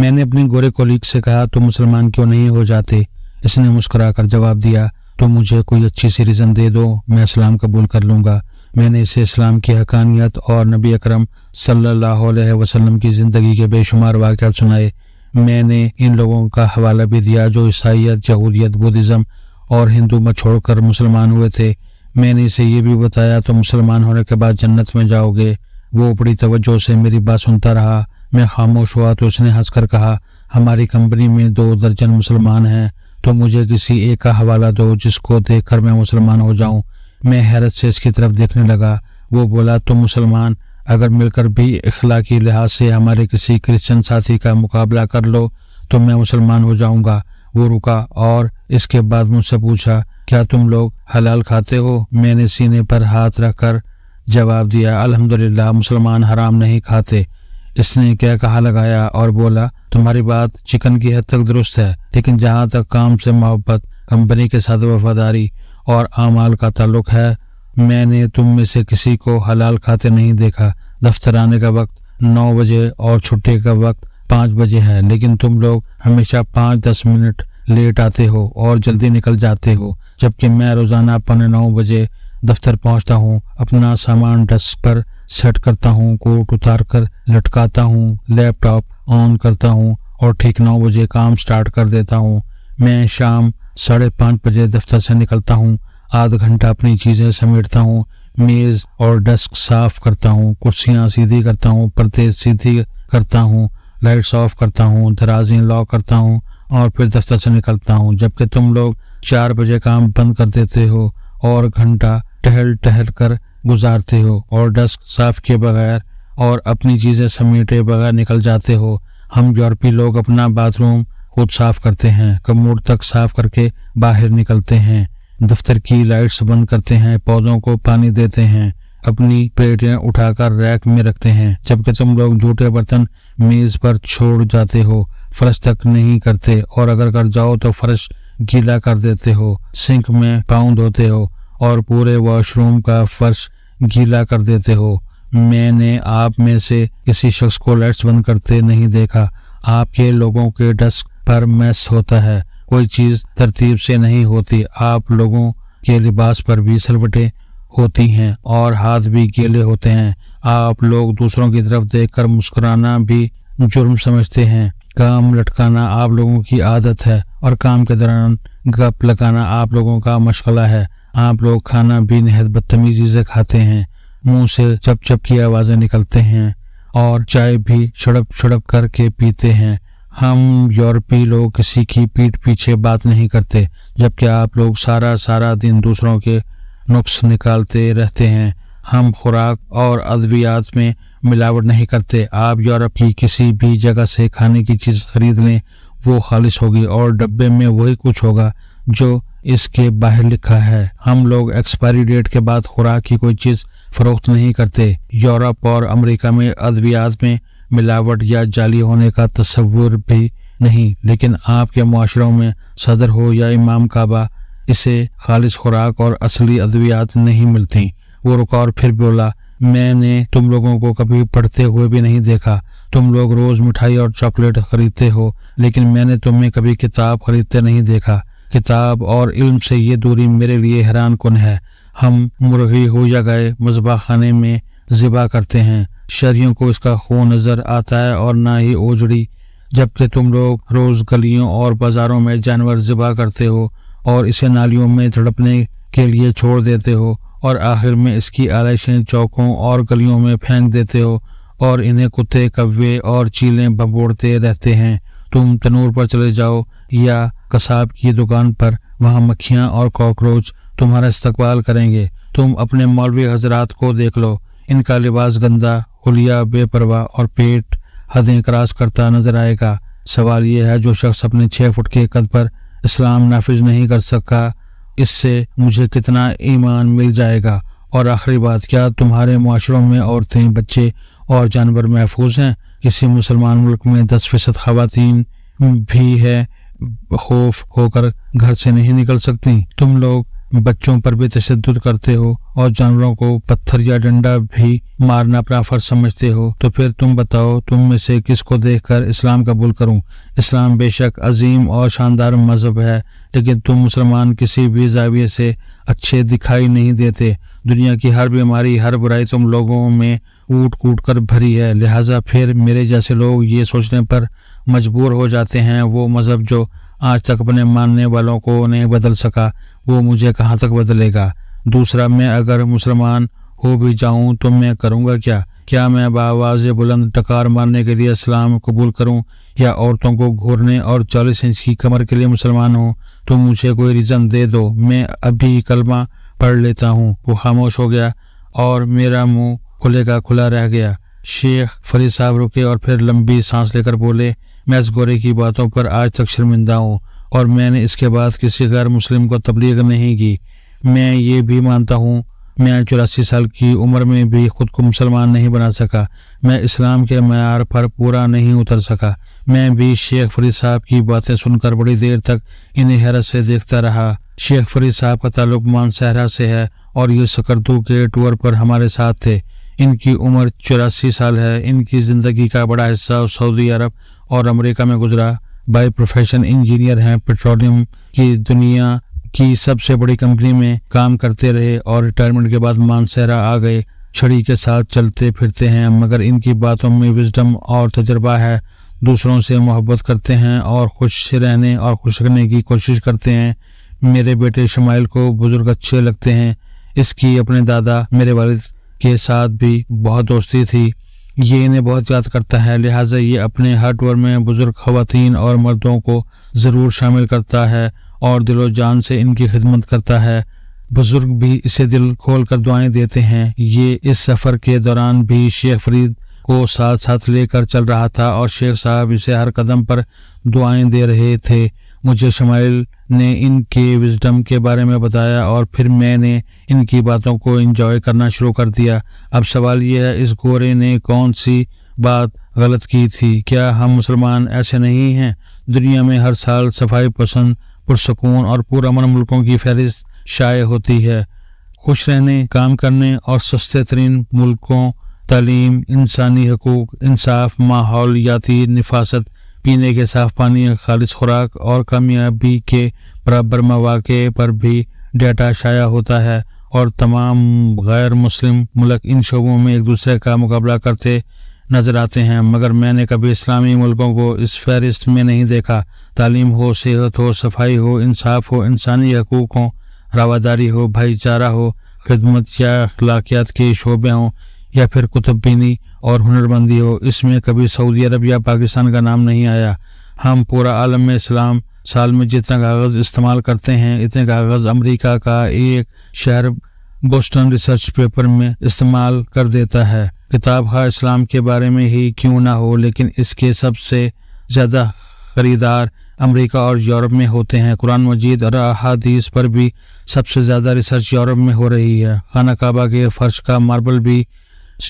मैंने अपने गोरे कोलीग से कहा, तुम मुसलमान क्यों नहीं हो जाते? इसने मुस्कुराकर जवाब दिया, तुम मुझे कोई अच्छी सी रीज़न दे दो, मैं इस्लाम कबूल कर लूँगा। मैंने इसे इस्लाम की हकानियत और नबी अकरम सल्लल्लाहु अलैहि वसल्लम की ज़िंदगी के बेशुमार वाक़यात सुनाए। मैंने इन लोगों का हवाला भी दिया जो ईसाईयत, यहूदियत, बुद्धिज़्म और हिंदू मत छोड़कर मुसलमान हुए थे। मैंने इसे ये भी बताया, तुम मुसलमान होने के बाद जन्नत में जाओगे। वो बड़ी तवज्जो से मेरी बात सुनता रहा। मैं खामोश हुआ तो उसने हंसकर कहा, हमारी कंपनी में 2 दर्जन मुसलमान हैं, तो मुझे किसी एक का हवाला दो जिसको देखकर मैं मुसलमान हो जाऊं। मैं हैरत से इसकी तरफ देखने लगा। वो बोला, तुम मुसलमान अगर मिलकर भी इखलाकी लिहाज से हमारे किसी क्रिश्चियन साथी का मुकाबला कर लो तो मैं मुसलमान हो जाऊंगा। वो रुका और इसके बाद मुझसे पूछा, क्या तुम लोग हलाल खाते हो? मैंने सीने पर हाथ रखकर जवाब दिया, अल्हम्दुलिल्लाह, मुसलमान हराम नहीं खाते। इसने क्या कहा लगाया और बोला, तुम्हारी बात चिकन की हद तक दुरुस्त है, लेकिन जहाँ तक काम से मोहब्बत, कंपनी के साथ वफादारी और आमाल का ताल्लुक है, मैंने तुम में से किसी को हलाल खाते नहीं देखा। दफ्तर आने का वक्त 9 बजे और छुट्टी का वक्त 5 बजे है, लेकिन तुम लोग हमेशा 5-10 मिनट लेट आते हो और जल्दी निकल जाते हो, जबकि मैं रोज़ाना 9 बजे दफ्तर पहुंचता हूं, अपना सामान डेस्क पर सेट करता हूं, कोट उतार कर लटकाता हूं, लैपटॉप ऑन करता हूं और ठीक 9 बजे काम स्टार्ट कर देता हूं। मैं शाम 5:30 बजे दफ्तर से निकलता हूं, आधा घंटा अपनी चीज़ें समेटता हूं, मेज़ और डेस्क साफ करता हूं, कुर्सियां सीधी करता हूं, पर्दे सीधी करता हूं, लाइट्स ऑफ करता हूं, दराजें लॉक करता हूं और फिर दफ्तर से निकलता हूं, जबकि तुम लोग 4 बजे काम बंद कर देते हो और घंटा टहल कर गुजारते हो और डेस्क साफ किए बगैर और अपनी चीज़ें समेटे बगैर निकल जाते हो। हम यूरोपीय लोग अपना बाथरूम खुद साफ करते हैं, कमोड तक साफ करके बाहर निकलते हैं, दफ्तर की लाइट्स बंद करते हैं, पौधों को पानी देते हैं, अपनी प्लेटें उठाकर रैक में रखते हैं, जबकि तुम लोग जूठे बर्तन मेज पर छोड़ जाते हो, फर्श तक नहीं करते और अगर कर जाओ तो फर्श गीला कर देते हो, सिंक में पाँव धोते हो और पूरे वॉशरूम का फर्श गीला कर देते हो। मैंने आप में से किसी शख्स को लाइट्स बंद करते नहीं देखा। आपके लोगों के डेस्क पर मैस होता है, कोई चीज तरतीब से नहीं होती। आप लोगों के लिबास पर भी सलवटें होती हैं और हाथ भी गीले होते हैं। आप लोग दूसरों की तरफ देखकर मुस्कुराना भी जुर्म समझते हैं। काम लटकाना आप लोगों की आदत है और काम के दौरान गप लगाना आप लोगों का मशगला है। आप लोग खाना भी निहायत बदतमीजी से खाते हैं, मुंह से चप चप की आवाजें निकलते हैं और चाय भी छड़प छड़प करके पीते हैं। हम यूरोपीय लोग किसी की पीठ पीछे बात नहीं करते, जबकि आप लोग सारा दिन दूसरों के नुक्स निकालते रहते हैं। हम खुराक और अद्वियात में मिलावट नहीं करते। आप यूरोप की किसी भी जगह से खाने की चीज़ खरीद लें, वो खालिश होगी और डब्बे में वही कुछ होगा जो इसके बाहर लिखा है। हम लोग एक्सपायरी डेट के बाद खुराक की कोई चीज़ फरोख्त नहीं करते। यूरोप और अमेरिका में अद्वियात में मिलावट या जाली होने का तस्वुर भी नहीं, लेकिन आपके मुआशरों में सदर हो या इमाम काबा, इसे खालिश खुराक और असली अद्वियात नहीं मिलती। वो रुका और फिर बोला, मैंने तुम लोगों को कभी पढ़ते हुए भी नहीं देखा। तुम लोग रोज मिठाई और चॉकलेट खरीदते हो, लेकिन मैंने तुम्हें कभी किताब खरीदते नहीं देखा। किताब और इल्म से ये दूरी मेरे लिए हैरान कुन है। हम मुर्गी हो या गाय मज़बा खाने में ज़िबा करते हैं, शहरियों को इसका खून नजर आता है और ना ही ओजड़ी, जबकि तुम लोग रोज गलियों और बाजारों में जानवर ज़िबा करते हो और इसे नालियों में तड़पने के लिए छोड़ देते हो और आखिर में इसकी आलाइशें चौकों और गलियों में फेंक देते हो और इन्हें कुत्ते, कव्वे और चीलें भगोड़ते रहते हैं। तुम तनूर पर चले जाओ या कसाब की दुकान पर, वहाँ मक्खियाँ और कॉकरोच तुम्हारा इस्तकबाल करेंगे। तुम अपने मौलवी हजरात को देख लो, इनका लिबास गंदा, हुलिया बेपरवाह और पेट हदें क्रॉस करता नजर आएगा। सवाल यह है, जो शख्स अपने 6 फुट के कद पर इस्लाम नाफिज नहीं कर सका, इससे मुझे कितना ईमान मिल जाएगा? और आखिरी बात, क्या तुम्हारे मुआशरों में औरतें, बच्चे और जानवर महफूज हैं? किसी मुसलमान मुल्क में 10% खवातीन भी है खौफ होकर घर से नहीं निकल सकती। तुम लोग बच्चों पर भी तशद्दुद करते हो और जानवरों को पत्थर या डंडा भी मारना अपना फर्ज समझते हो, तो फिर तुम बताओ तुम में से किसको देखकर इस्लाम कबूल करूं। इस्लाम बेशक अजीम और शानदार मजहब है, लेकिन तुम मुसलमान किसी भी जाविये से अच्छे दिखाई नहीं देते। दुनिया की हर बीमारी, हर बुराई तुम लोगों में कूट कूट कर भरी है। लिहाजा फिर मेरे जैसे लोग ये सोचने पर मजबूर हो जाते हैं, वो मजहब जो आज तक अपने मानने वालों को नहीं बदल सका, वो मुझे कहाँ तक बदलेगा। दूसरा, मैं अगर मुसलमान हो भी जाऊं तो मैं करूंगा क्या मैं बावाज़ बुलंद टकार मारने के लिए इस्लाम कबूल करूं, या औरतों को घूरने और 40 इंच की कमर के लिए मुसलमान हूं? तो मुझे कोई रीज़न दे दो, मैं अभी कलमा पढ़ लेता हूँ। वो खामोश हो गया और मेरा मुंह खुले का खुला रह गया। शेख फरीद साहब रुके और फिर लंबी सांस लेकर बोले, मैं इस गोरे की बातों पर आज तक शर्मिंदा हूँ और मैंने इसके बाद किसी गैर मुस्लिम को तबलीग नहीं की। मैं ये भी मानता हूँ मैं 84 साल की उम्र में भी खुद को मुसलमान नहीं बना सका। मैं इस्लाम के मयार पर पूरा नहीं उतर सका। मैं भी शेख फरीद साहब की बातें सुनकर बड़ी देर तक इन्हें हैरत से देखता रहा। शेख फरीद साहब का ताल्लुक मानसहरा से है और ये सकरदू के टूर पर हमारे साथ थे। इनकी उम्र 84 साल है। इनकी ज़िंदगी का बड़ा हिस्सा सऊदी अरब और अमेरिका में गुजरा। बाय प्रोफेशन इंजीनियर हैं, पेट्रोलियम की दुनिया की सबसे बड़ी कंपनी में काम करते रहे और रिटायरमेंट के बाद मानसहरा आ गए। छड़ी के साथ चलते फिरते हैं, मगर इनकी बातों में विजडम और तजर्बा है। दूसरों से मोहब्बत करते हैं और खुश रहने और खुश रखने की कोशिश करते हैं। मेरे बेटे शमाइल को बुजुर्ग अच्छे लगते हैं। इसकी अपने दादा मेरे वालिद के साथ भी बहुत दोस्ती थी। ये इन्हें बहुत याद करता है, लिहाजा ये अपने हर टूर में बुजुर्ग खवातीन और मर्दों को ज़रूर शामिल करता है और दिलो जान से इनकी खिदमत करता है। बुजुर्ग भी इसे दिल खोल कर दुआएं देते हैं। ये इस सफ़र के दौरान भी शेख फरीद को साथ साथ लेकर चल रहा था और शेख साहब इसे हर कदम पर दुआएं दे रहे थे। मुझे शमाइल ने इनके विजडम के बारे में बताया और फिर मैंने इनकी बातों को एंजॉय करना शुरू कर दिया। अब सवाल यह है, इस गोरे ने कौन सी बात गलत की थी? क्या हम मुसलमान ऐसे नहीं हैं? दुनिया में हर साल सफाई पसंद, पुरसकून और पुरअमन मुल्कों की फहरिस्त शाये होती है। खुश रहने, काम करने और सस्ते तरीन मुल्कों, तालीम, इंसानी हकूक, इंसाफ, माहौलियाती निफासत, पीने के साफ पानी, खालिस खुराक और कामयाबी के बराबर मौके पर भी डाटा शाया होता है और तमाम गैर मुस्लिम मुल्क इन शोबों में एक दूसरे का मुकाबला करते नजर आते हैं, मगर मैंने कभी इस्लामी मुल्कों को इस फहरिस्त में नहीं देखा। तालीम हो, सेहत हो, सफाई हो, इंसाफ हो, इंसानी हकूक हो, रवादारी हो, भाईचारा हो, खिदमत या अखलाकियात के शोबे हों या फिर कुतुबबीनी और हुनरमंदी हो, इसमें कभी सऊदी अरब या पाकिस्तान का नाम नहीं आया। हम पूरा आलम में इस्लाम साल में जितना कागज़ इस्तेमाल करते हैं, इतने कागज़ अमेरिका का एक शहर बोस्टन रिसर्च पेपर में इस्तेमाल कर देता है। किताब हाँ इस्लाम के बारे में ही क्यों ना हो, लेकिन इसके सबसे ज़्यादा खरीदार अमेरिका और यूरोप में होते हैं। कुरान मजीद और अहादीस पर भी सबसे ज़्यादा रिसर्च यूरोप में हो रही है। खाना काबा के फर्श का मार्बल भी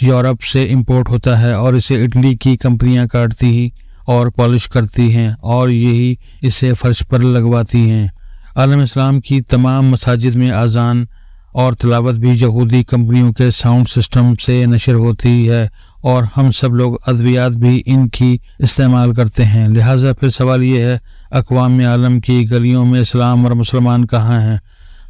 यूरोप से इंपोर्ट होता है और इसे इटली की कंपनियां काटती ही और पॉलिश करती हैं और यही इसे फर्श पर लगवाती हैं। आलम इस्लाम की तमाम मसाजिद में अजान और तिलावत भी यहूदी कंपनियों के साउंड सिस्टम से नशर होती है और हम सब लोग अद्वियात भी इनकी इस्तेमाल करते हैं। लिहाजा फिर सवाल ये है, अक़वाम आलम की गलियों में इस्लाम और मुसलमान कहाँ हैं?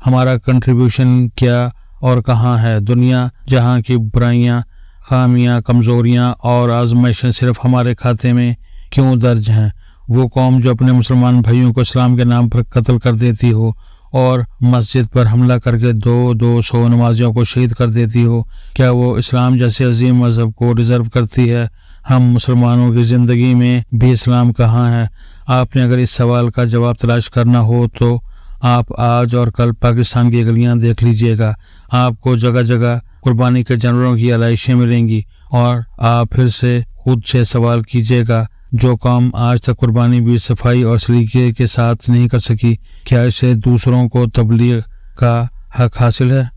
हमारा कंट्रीब्यूशन क्या और कहाँ है? दुनिया जहाँ की बुराइयाँ, खामियाँ, कमज़ोरियाँ और आजमाइशें सिर्फ हमारे खाते में क्यों दर्ज हैं? वो कौम जो अपने मुसलमान भाइयों को इस्लाम के नाम पर कत्ल कर देती हो और मस्जिद पर हमला करके 200 नमाजियों को शहीद कर देती हो, क्या वो इस्लाम जैसे अजीम मज़हब को डिज़र्व करती है? हम मुसलमानों की ज़िंदगी में भी इस्लाम कहाँ है? आपने अगर इस सवाल का जवाब तलाश करना हो तो आप आज और कल पाकिस्तान की गलियां देख लीजिएगा। आपको जगह जगह कुर्बानी के जानवरों की आलाइशें मिलेंगी और आप फिर से खुद से सवाल कीजिएगा, जो काम आज तक कुर्बानी भी सफाई और सलीके के साथ नहीं कर सकी, क्या इसे दूसरों को तबलीग का हक हासिल है?